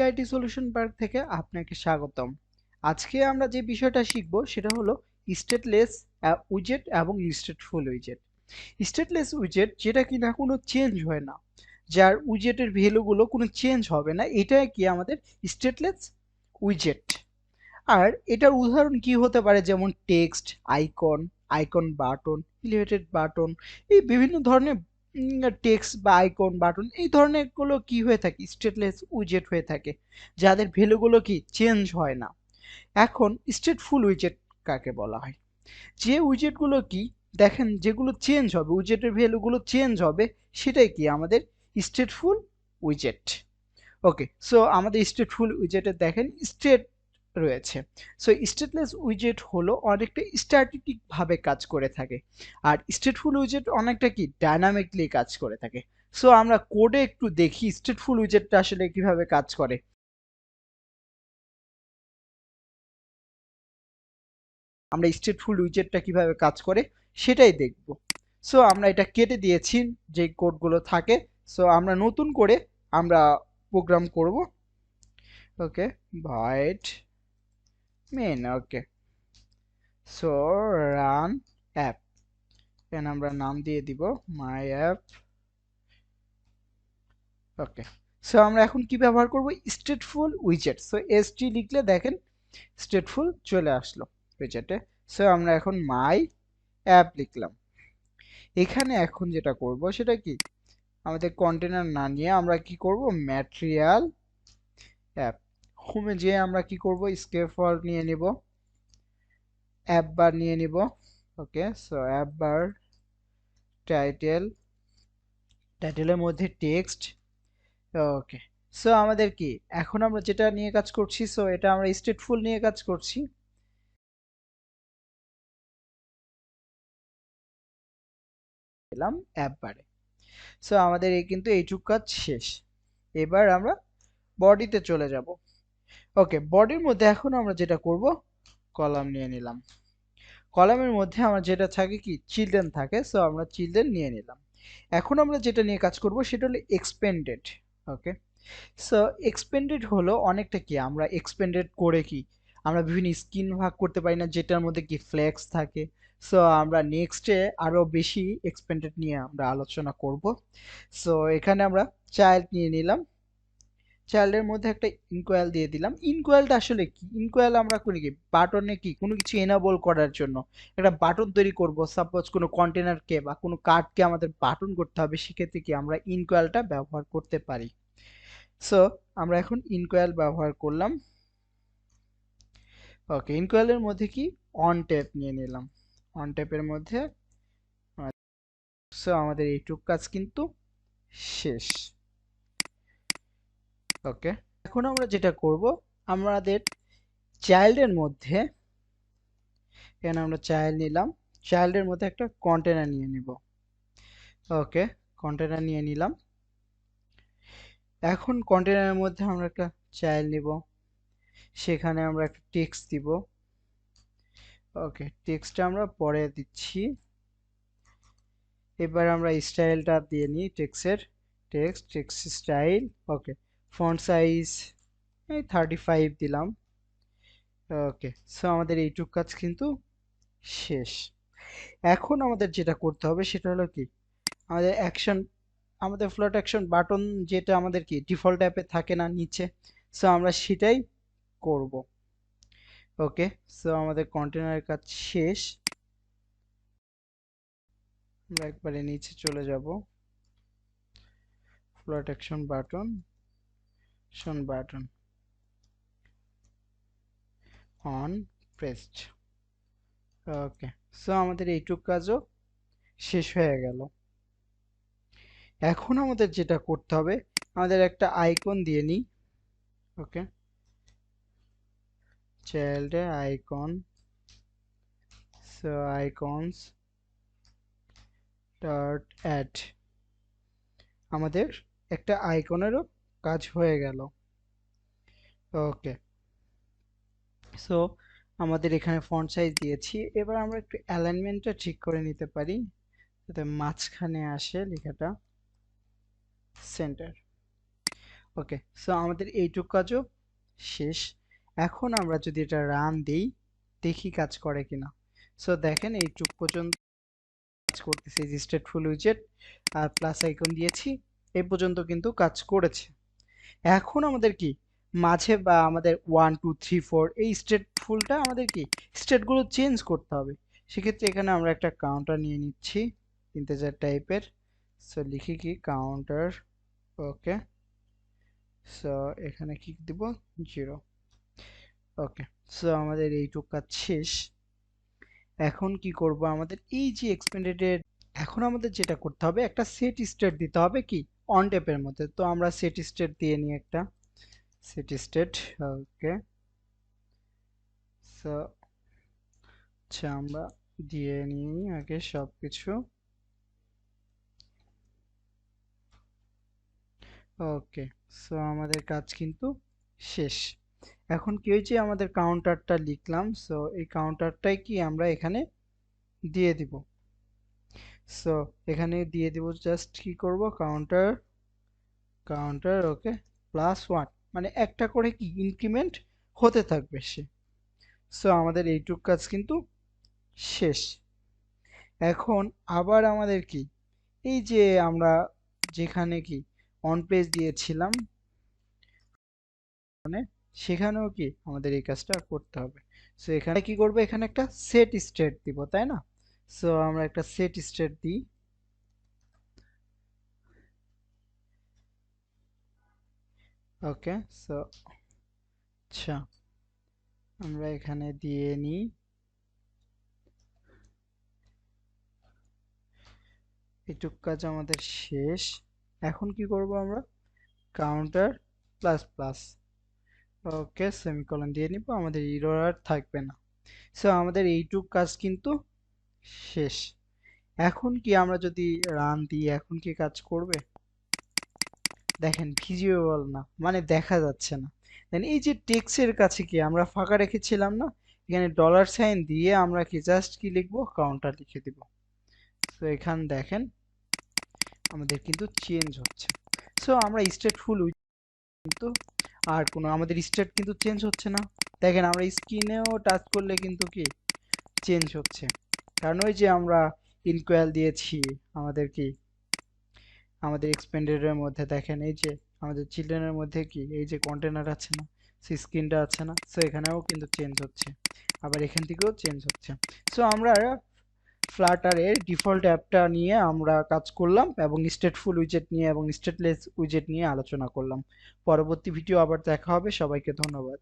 IT solution park থেকে আপনাকে স্বাগতম। আজকে আমরা যে বিষয়টা শিখব সেটা হলো স্টেটলেস উইজেট এবং স্টেটফুল উইজেট। স্টেটলেস উইজেট যেটা কিনা কোনো চেঞ্জ হয় না, যার উইজেটের ভ্যালুগুলো কোনো চেঞ্জ হবে না, এটাই কি আমাদের স্টেটলেস উইজেট। আর এটার উদাহরণ কি হতে পারে, যেমন text, icon, icon button, elevated button, এই বিভিন্ন ধরনের টেক্সট বা আইকন বাটন এই ধরনের গুলো কি হয়ে থাকে, স্টেটলেস উইজেট হয়ে থাকে, যাদের ভ্যালুগুলো কি চেঞ্জ হয় না। এখন স্টেটফুল উইজেট কাকে বলা হয়? যে উইজেটগুলো কি দেখেন যেগুলো চেঞ্জ হবে, উইজেটের ভ্যালুগুলো চেঞ্জ হবে, সেটাই কি আমাদের স্টেটফুল উইজেট। ওকে, সো আমাদের স্টেটফুল উইজেটে দেখেন স্টেট রয়েছে। সো স্টেটলেস উইজেট হলো অনেকটা স্ট্যাটিক ভাবে কাজ করে থাকে, আর স্টেটফুল উইজেট অনেকটা কি ডাইনামিকলি কাজ করে থাকে। সো আমরা কোডে একটু দেখি স্টেটফুল উইজেটটা আসলে কিভাবে কাজ করে। আমরা স্টেটফুল উইজেটটা কিভাবে কাজ করে সেটাই দেখব। সো আমরা এটা কেটে দিয়েছি যে কোডগুলো থাকে। সো আমরা নতুন করে আমরা প্রোগ্রাম করব। ওকে, ভয়েড মেন। ওকে, সো রান অ্যাপ, এখানে আমরা নাম দিয়ে দিব মাই অ্যাপ। ওকে, সো আমরা এখন কি ব্যবহার করব, স্টেটফুল উইজেট। সো এসটি লিখলে দেখেন স্টেটফুল চলে আসলো উইজেটে। সো আমরা এখন মাই অ্যাপ লিখলাম। এখানে এখন যেটা করব সেটা কি, আমাদের কন্টেনার না নিয়ে আমরা কি করব, ম্যাটেরিয়াল অ্যাপ হোমে যেয়ে আমরা কি করব, স্কেপ ফল নিয়ে নিব, অ্যাপ বার নিয়ে নিব। ওকে, সো অ্যাপ বার, টাইটেল, টাইটেলের মধ্যে টেক্সট। ওকে, সো আমাদের কি এখন আমরা যেটা নিয়ে কাজ করছি, সো এটা আমরা স্টেটফুল নিয়ে কাজ করছি। দিলাম অ্যাপ বারে। সো আমাদের এই কিন্তু এইটুক কাজ শেষ। এবার আমরা বডিতে চলে যাব। ওকে, বডির মধ্যে এখন আমরা যেটা করব, কলাম নিয়ে নিলাম। কলামের মধ্যে আমার যেটা থাকে কি, চিলড্রেন থাকে। সো আমরা চিলড্রেন নিয়ে নিলাম। এখন আমরা যেটা নিয়ে কাজ করব সেটা হলো এক্সপেন্ডেড। ওকে, সো এক্সপেন্ডেড হলো অনেকটা কি, আমরা এক্সপেন্ডেড করে কি আমরা বিভিন্ন স্কিন ভাগ করতে পারি না, যেটার মধ্যে কি ফ্লেক্স থাকে। সো আমরা নেক্সটে আরো বেশি এক্সপেন্ডেড নিয়ে আমরা আলোচনা করব। সো এখানে আমরা চাইল্ড নিয়ে নিলাম, চাইল্ডের মধ্যে একটা ইনকোয়াল দিয়ে দিলাম। ইনকোয়ালটা আসলে কি, ইনকোয়াল আমরা করি কি, বাটনে কি কোনো কিছু এনাবল করার জন্য একটা বাটন তৈরি করব। সাপোজ কোনো কন্টেনারকে বা কোনো কার্ডকে আমাদের বাটন করতে হবে, সেক্ষেত্রে কি আমরা ইনকোয়ালটা ব্যবহার করতে পারি। সো আমরা এখন ইনকোয়াল ব্যবহার করলাম। ওকে, ইনকোয়ালের মধ্যে কি অন ট্যাপ নিয়ে নিলাম, অন ট্যাপের মধ্যে। সো আমাদের এইটুক কাজ কিন্তু শেষ। ওকে, এখন আমরা যেটা করব, আমাদের চাইল্ডের মধ্যে, এখানে আমরা চাইল্ড নিলাম, চাইল্ডের মধ্যে একটা কন্টেনার নিয়ে নিব। ওকে, কন্টেনার নিয়ে নিলাম। এখন কন্টেনারের মধ্যে আমরা একটা চাইল্ড নিব, সেখানে আমরা একটা টেক্সট দিব। ওকে, টেক্সটটা আমরা পরে দিচ্ছি। এবার আমরা স্টাইলটা দিয়ে নিই টেক্সটের, টেক্সট স্টাইল। ওকে, ফন্ট সাইজ এই 35 দিলাম। ওকে, সো আমাদের এইটুক কাজ কিন্তু শেষ। এখন আমাদের যেটা করতে হবে সেটা হলো কি, আমাদের অ্যাকশন, আমাদের ফ্লোট অ্যাকশন বাটন যেটা আমাদের কি ডিফল্ট অ্যাপে থাকে না নিচে, সো আমরা সেটাই করব। ওকে, সো আমাদের কন্টেনারের কাজ শেষ। আমরা একবারে নিচে চলে যাব, ফ্লোট অ্যাকশন বাটন, শন button on pressed. Okay, so আমাদের এইটুক কাজও শেষ হয়ে গেল। এখন আমাদের যেটা করতে হবে, আমাদের একটা আইকন দিয়ে নিই। ওকে, চাইল্ডে icon, so icons dot add, আমাদের একটা আইকনেরও কাজ হয়ে গেল। ওকে, সো আমাদের এখানে ফন্ট সাইজ দিয়েছি। এবার আমরা একটু অ্যালাইনমেন্টটা ঠিক করে নিতে পারি, যাতে মাঝখানে আসে লেখাটা, সেন্টার। ওকে, সো আমাদের এইটুক কাজও শেষ। এখন আমরা যদি এটা রান দিই, দেখি কাজ করে কিনা। সো দেখেন এইটুক পর্যন্ত কাজ করতেছে, এই যে স্টেটফুল উইজেট আর প্লাস আইকন দিয়েছি, এই পর্যন্ত কিন্তু কাজ করেছে। এখন আমাদের কি মাঝে বা আমাদের 1 2 3 4 এই স্টেটফুলটা আমাদের কি স্টেটগুলো চেঞ্জ করতে হবে। সেক্ষেত্রে এখানে আমরা একটা কাউন্টার নিয়ে নিচ্ছি ইন্টিজার টাইপের। সো লিখি কি কাউন্টার। ওকে, সো এখানে কি দিব 0। ওকে, সো আমাদের এইটুক কাজ শেষ। এখন কি করব, আমাদের এই যে এক্সপেন্ডেড, এখন আমাদের যেটা করতে হবে একটা সেট স্টেট দিতে হবে কি অন টেপের মধ্যে। তো আমরা সেট স্টেট দিয়ে নিই একটা সেট স্টেট। ওকে, সো আচ্ছা আমরা দিয়ে নিই আগে সবকিছু। ওকে, সো আমাদের কাজ কিন্তু শেষ। এখন কি হয়েছে, আমাদের কাউন্টারটা লিখলাম, সো এই কাউন্টারটাই কি আমরা এখানে দিয়ে দিব। সো এখানে দিয়ে দিব, জাস্ট কি করব কাউন্টার কাউন্টার ওকে +1, মানে একটা করে কি ইনক্রিমেন্ট হতে থাকবে সে। সো আমাদের এইটুক কাজ কিন্তু শেষ। এখন আবার আমাদের কি এই যে আমরা যেখানে কি অন পেজ দিয়েছিলাম, মানে সেখানেও কি আমাদের এই কাজটা করতে হবে। সো এখানে কি করব, এখানে একটা সেট স্টেট দিব, তাই না? সো আমরা একটা সেট স্টেট দিই। ওকে, সো আচ্ছা আমরা এখানে দিয়ে নিই। এইটুক কাজ আমাদের শেষ। এখন কি করব আমরা, কাউন্টার প্লাস প্লাস ওকে সেমিকোলন দিয়ে নিব, আমাদের এরর আর থাকবে না। সো আমাদের এইটুক কাজ কিন্তু শেষ। এখন কি আমরা যদি রান দিই, এখন কি কাজ করবে? দেখেন ভিজিবল না, মানে দেখা যাচ্ছে না। দেন এই যে টেক্সের কাছে কি আমরা ফাঁকা রেখেছিলাম না, এখানে $সাইন দিয়ে আমরা কি জাস্ট কি লিখবো, কাউন্টার লিখে দিব। সো এখান দেখেন আমাদের কিন্তু চেঞ্জ হচ্ছে। সো আমরা স্টেটফুল কিন্তু আর কোনো আমাদের স্টেট কিন্তু চেঞ্জ হচ্ছে না। দেখেন আমরা স্ক্রিনেও টাচ করলে কিন্তু কি চেঞ্জ হচ্ছে, কারণ ওই যে আমরা ইনকোয়াল দিয়েছি আমাদের কি আমাদের এক্সপেন্ডেডের মধ্যে। দেখেন এই যে আমাদের চিলড্রেনের মধ্যে কি এই যে কন্টেনার আছে না, সেই স্ক্রিনটা আছে না, সো এখানেও কিন্তু চেঞ্জ হচ্ছে, আবার এখান থেকেও চেঞ্জ হচ্ছে। সো আমরা ফ্লাটারের ডিফল্ট অ্যাপটা নিয়ে আমরা কাজ করলাম এবং স্টেটফুল উইজেট নিয়ে এবং স্টেটলেস উইজেট নিয়ে আলোচনা করলাম। পরবর্তী ভিডিও আবার দেখা হবে, সবাইকে ধন্যবাদ।